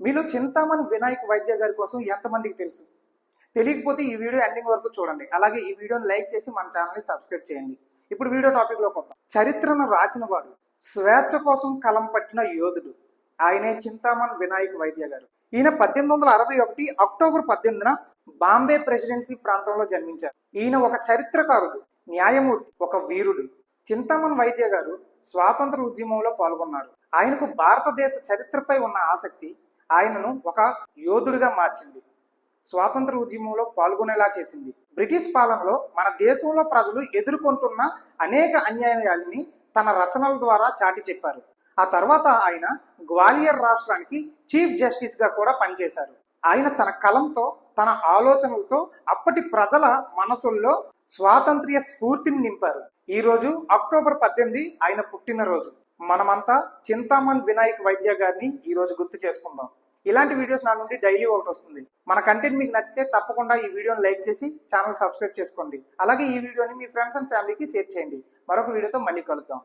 మీలో చింతామణి వినాయక్ వైద్య గారి కోసం ఎంతమందికి తెలుసు? తెలియకపోతే ఈ వీడియో ఎండింగ్ వరకు చూడండి. అలాగే ఈ వీడియోని లైక్ చేసి మన ఛానల్ని సబ్స్క్రైబ్ చేయండి. ఇప్పుడు వీడియో టాపిక్లోకి వద్దాం. చరిత్రను రాసిన వాడు, స్వేచ్ఛ కోసం కలం పట్టిన యోధుడు, ఆయనే చింతామణి వినాయక్ వైద్య గారు. ఈయన 1861 అక్టోబర్ 18న బాంబే ప్రెసిడెన్సీ ప్రాంతంలో జన్మించారు. ఈయన ఒక చరిత్రకారుడు, న్యాయమూర్తి, ఒక వీరుడు. చింతామణి వైద్య గారు స్వాతంత్ర ఉద్యమంలో పాల్గొన్నారు. ఆయనకు భారతదేశ చరిత్రపై ఉన్న ఆసక్తి ఆయనను ఒక యోధుడిగా మార్చింది. స్వాతంత్ర ఉద్యమంలో పాల్గొనేలా చేసింది. బ్రిటిష్ పాలనలో మన దేశంలో ప్రజలు ఎదుర్కొంటున్న అనేక అన్యాయాలని తన రచనల ద్వారా చాటి చెప్పారు. ఆ తర్వాత ఆయన గ్వాలియర్ రాష్ట్రానికి చీఫ్ జస్టిస్ గా కూడా పనిచేశారు. ఆయన తన కలంతో, తన ఆలోచనలతో అప్పటి ప్రజల మనసుల్లో స్వాతంత్ర్య స్ఫూర్తిని నింపారు. ఈ రోజు అక్టోబర్ 18 ఆయన పుట్టినరోజు. మనమంతా చింతామణి వినాయక్ వైద్య గారిని ఈ రోజు గుర్తు చేసుకుందాం. ఇలాంటి వీడియోస్ నా నుండి డైలీ ఒకటి వస్తుంది. మన కంటెంట్ మీకు నచ్చితే తప్పకుండా ఈ వీడియోని లైక్ చేసి ఛానల్ సబ్స్క్రైబ్ చేసుకోండి. అలాగే ఈ వీడియోని మీ ఫ్రెండ్స్ అండ్ ఫ్యామిలీకి షేర్ చేయండి. మరొక వీడియోతో మళ్ళీ కలుద్దాం.